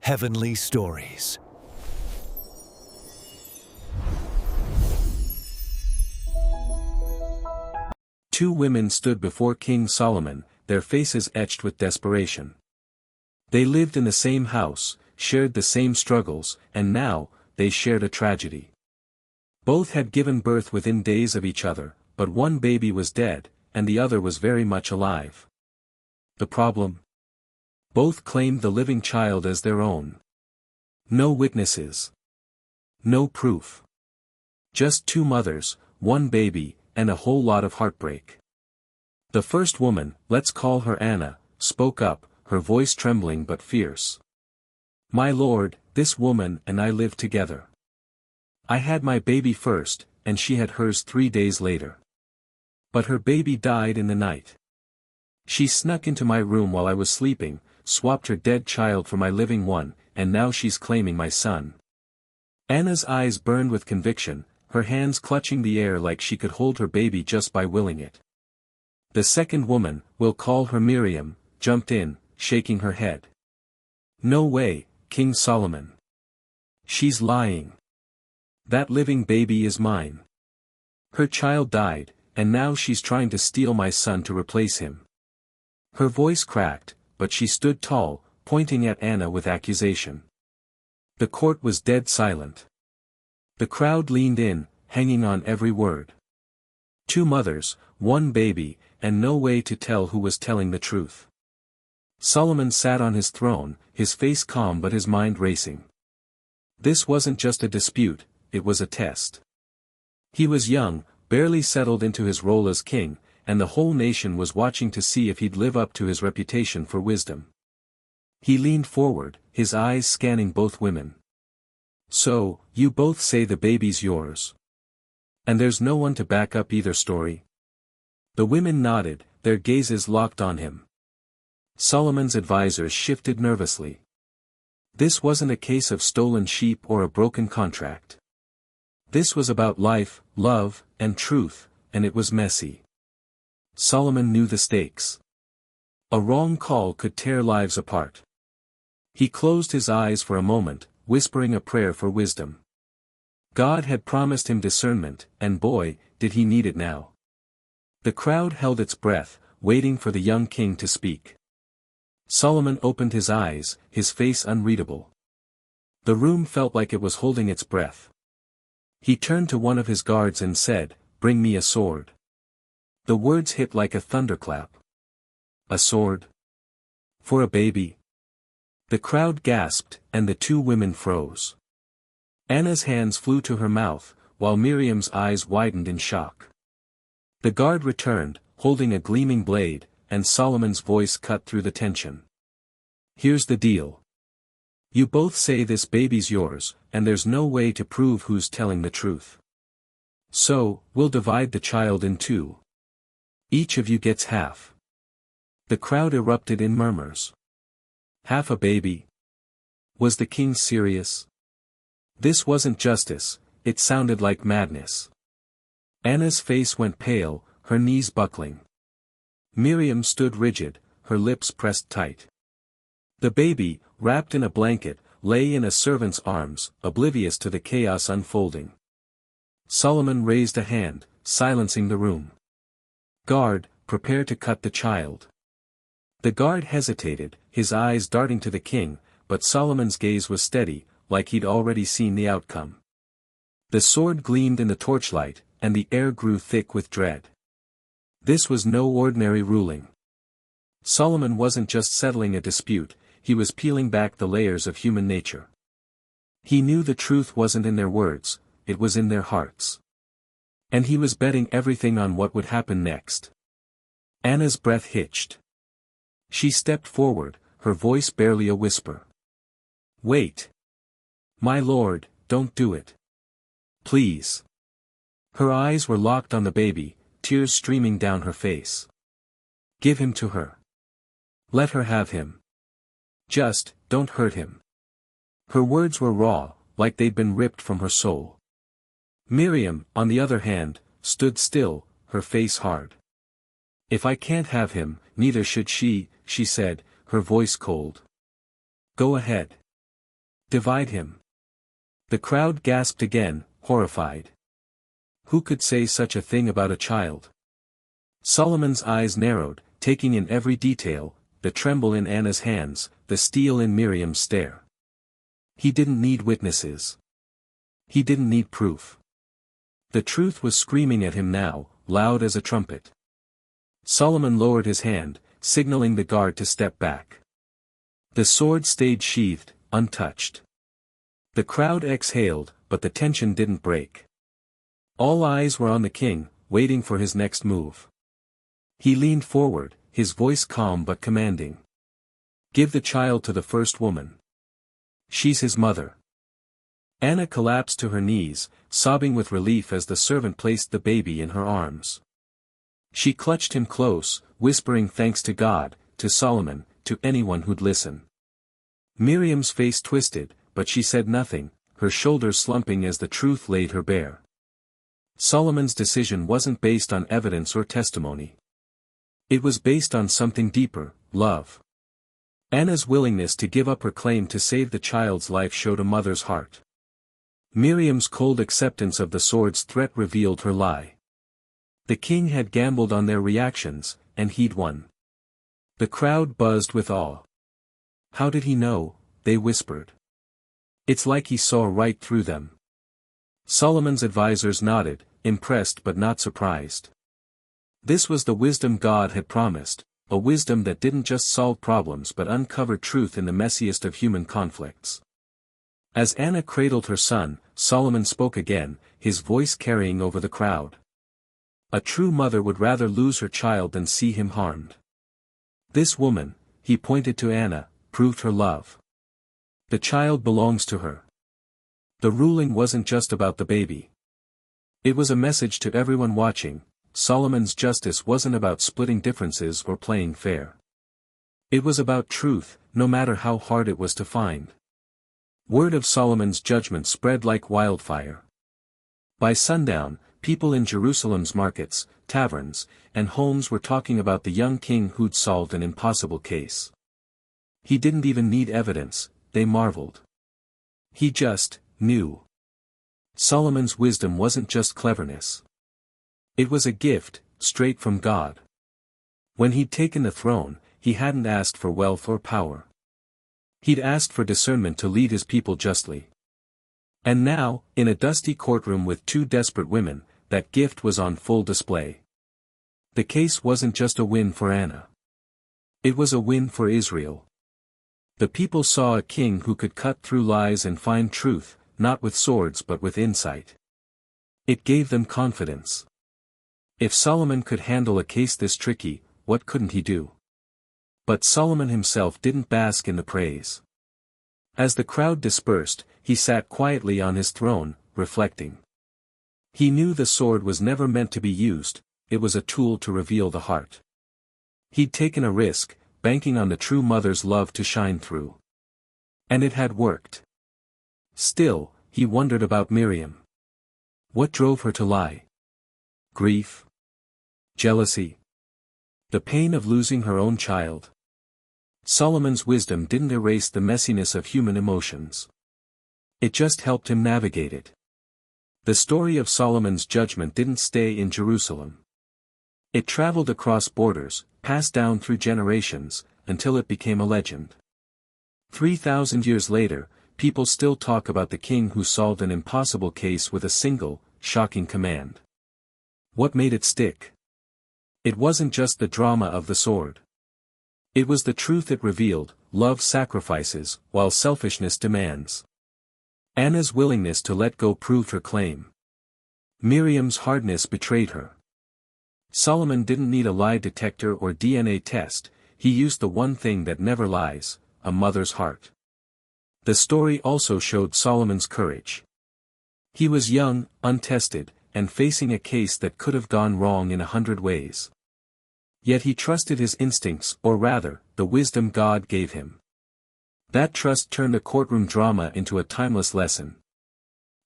Heavenly Stories. Two women stood before King Solomon, their faces etched with desperation. They lived in the same house, shared the same struggles, and now, they shared a tragedy. Both had given birth within days of each other, but one baby was dead, and the other was very much alive. The problem? Both claimed the living child as their own. No witnesses. No proof. Just two mothers, one baby, and a whole lot of heartbreak. The first woman, let's call her Anna, spoke up, her voice trembling but fierce. "My lord, this woman and I lived together. I had my baby first, and she had hers 3 days later. But her baby died in the night. She snuck into my room while I was sleeping, swapped her dead child for my living one, and now she's claiming my son." Anna's eyes burned with conviction, her hands clutching the air like she could hold her baby just by willing it. The second woman, we'll call her Miriam, jumped in, shaking her head. "No way, King Solomon. She's lying. That living baby is mine. Her child died, and now she's trying to steal my son to replace him." Her voice cracked, but she stood tall, pointing at Anna with accusation. The court was dead silent. The crowd leaned in, hanging on every word. Two mothers, one baby, and no way to tell who was telling the truth. Solomon sat on his throne, his face calm but his mind racing. This wasn't just a dispute, it was a test. He was young, barely settled into his role as king, and the whole nation was watching to see if he'd live up to his reputation for wisdom. He leaned forward, his eyes scanning both women. "So, you both say the baby's yours. And there's no one to back up either story?" The women nodded, their gazes locked on him. Solomon's advisors shifted nervously. This wasn't a case of stolen sheep or a broken contract. This was about life, love, and truth, and it was messy. Solomon knew the stakes. A wrong call could tear lives apart. He closed his eyes for a moment, whispering a prayer for wisdom. God had promised him discernment, and boy, did he need it now. The crowd held its breath, waiting for the young king to speak. Solomon opened his eyes, his face unreadable. The room felt like it was holding its breath. He turned to one of his guards and said, "Bring me a sword." The words hit like a thunderclap. A sword? For a baby? The crowd gasped, and the two women froze. Anna's hands flew to her mouth, while Miriam's eyes widened in shock. The guard returned, holding a gleaming blade, and Solomon's voice cut through the tension. "Here's the deal. You both say this baby's yours, and there's no way to prove who's telling the truth. So, we'll divide the child in two. Each of you gets half." The crowd erupted in murmurs. Half a baby? Was the king serious? This wasn't justice, it sounded like madness. Anna's face went pale, her knees buckling. Miriam stood rigid, her lips pressed tight. The baby, wrapped in a blanket, lay in a servant's arms, oblivious to the chaos unfolding. Solomon raised a hand, silencing the room. "Guard, prepare to cut the child." The guard hesitated, his eyes darting to the king, but Solomon's gaze was steady, like he'd already seen the outcome. The sword gleamed in the torchlight, and the air grew thick with dread. This was no ordinary ruling. Solomon wasn't just settling a dispute, he was peeling back the layers of human nature. He knew the truth wasn't in their words, it was in their hearts. And he was betting everything on what would happen next. Anna's breath hitched. She stepped forward, her voice barely a whisper. "Wait. My lord, don't do it. Please." Her eyes were locked on the baby, tears streaming down her face. "Give him to her. Let her have him. Just, don't hurt him." Her words were raw, like they'd been ripped from her soul. Miriam, on the other hand, stood still, her face hard. "If I can't have him, neither should she," she said, her voice cold. "Go ahead. Divide him. The crowd gasped again, horrified. Who could say such a thing about a child? Solomon's eyes narrowed, taking in every detail, the tremble in Anna's hands, the steel in Miriam's stare. He didn't need witnesses. He didn't need proof. The truth was screaming at him now, loud as a trumpet. Solomon lowered his hand, signaling the guard to step back. The sword stayed sheathed, untouched. The crowd exhaled, but the tension didn't break. All eyes were on the king, waiting for his next move. He leaned forward, his voice calm but commanding. Give the child to the first woman. She's his mother. Anna collapsed to her knees, sobbing with relief as the servant placed the baby in her arms. She clutched him close, whispering thanks to God, to Solomon, to anyone who'd listen. Miriam's face twisted, but she said nothing, her shoulders slumping as the truth laid her bare. Solomon's decision wasn't based on evidence or testimony. It was based on something deeper, love. Anna's willingness to give up her claim to save the child's life showed a mother's heart. Miriam's cold acceptance of the sword's threat revealed her lie. The king had gambled on their reactions, and he'd won. The crowd buzzed with awe. How did he know? They whispered. It's like he saw right through them. Solomon's advisors nodded, impressed but not surprised. This was the wisdom God had promised, a wisdom that didn't just solve problems but uncovered truth in the messiest of human conflicts. As Anna cradled her son, Solomon spoke again, his voice carrying over the crowd. A true mother would rather lose her child than see him harmed. This woman, he pointed to Anna, proved her love. The child belongs to her. The ruling wasn't just about the baby. It was a message to everyone watching. Solomon's justice wasn't about splitting differences or playing fair. It was about truth, no matter how hard it was to find. Word of Solomon's judgment spread like wildfire. By sundown, people in Jerusalem's markets, taverns, and homes were talking about the young king who'd solved an impossible case. He didn't even need evidence, they marveled. He just knew. Solomon's wisdom wasn't just cleverness. It was a gift, straight from God. When he'd taken the throne, he hadn't asked for wealth or power. He'd asked for discernment to lead his people justly. And now, in a dusty courtroom with two desperate women, that gift was on full display. The case wasn't just a win for Anna. It was a win for Israel. The people saw a king who could cut through lies and find truth, not with swords but with insight. It gave them confidence. If Solomon could handle a case this tricky, what couldn't he do? But Solomon himself didn't bask in the praise. As the crowd dispersed, he sat quietly on his throne, reflecting. He knew the sword was never meant to be used, it was a tool to reveal the heart. He'd taken a risk, banking on the true mother's love to shine through. And it had worked. Still, he wondered about Miriam. What drove her to lie? Grief? Jealousy? The pain of losing her own child? Solomon's wisdom didn't erase the messiness of human emotions. It just helped him navigate it. The story of Solomon's judgment didn't stay in Jerusalem. It traveled across borders, passed down through generations, until it became a legend. 3,000 years later, people still talk about the king who solved an impossible case with a single, shocking command. What made it stick? It wasn't just the drama of the sword. It was the truth it revealed: love sacrifices, while selfishness demands. Anna's willingness to let go proved her claim. Miriam's hardness betrayed her. Solomon didn't need a lie detector or DNA test, he used the one thing that never lies, a mother's heart. The story also showed Solomon's courage. He was young, untested, and facing a case that could have gone wrong in 100 ways. Yet he trusted his instincts, or rather, the wisdom God gave him. That trust turned a courtroom drama into a timeless lesson.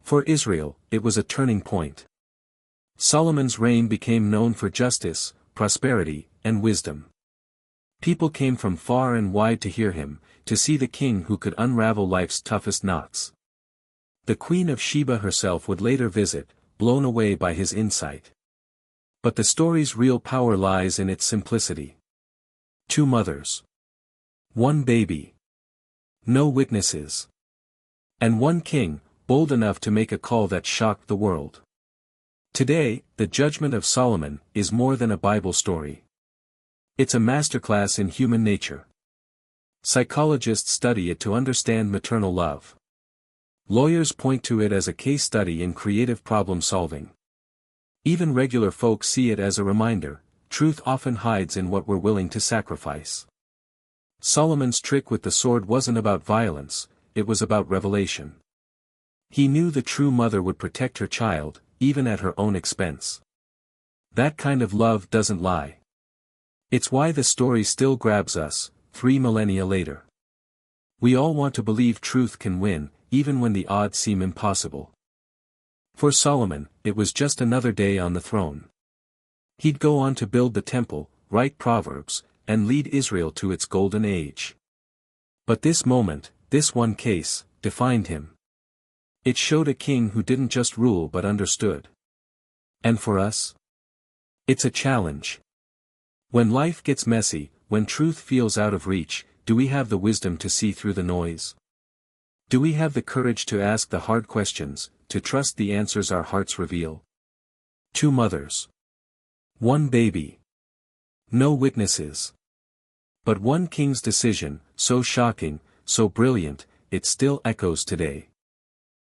For Israel, it was a turning point. Solomon's reign became known for justice, prosperity, and wisdom. People came from far and wide to hear him, to see the king who could unravel life's toughest knots. The Queen of Sheba herself would later visit, blown away by his insight. But the story's real power lies in its simplicity. 2 mothers. 1 baby. No witnesses. And 1 king, bold enough to make a call that shocked the world. Today, the Judgment of Solomon is more than a Bible story. It's a masterclass in human nature. Psychologists study it to understand maternal love. Lawyers point to it as a case study in creative problem solving. Even regular folk see it as a reminder, truth often hides in what we're willing to sacrifice. Solomon's trick with the sword wasn't about violence, it was about revelation. He knew the true mother would protect her child, even at her own expense. That kind of love doesn't lie. It's why the story still grabs us, 3 millennia later. We all want to believe truth can win, even when the odds seem impossible. For Solomon, it was just another day on the throne. He'd go on to build the temple, write Proverbs, and lead Israel to its golden age. But this moment, this one case, defined him. It showed a king who didn't just rule but understood. And for us? It's a challenge. When life gets messy, when truth feels out of reach, do we have the wisdom to see through the noise? Do we have the courage to ask the hard questions, to trust the answers our hearts reveal? 2 mothers. 1 baby. No witnesses. But 1 king's decision, so shocking, so brilliant, it still echoes today.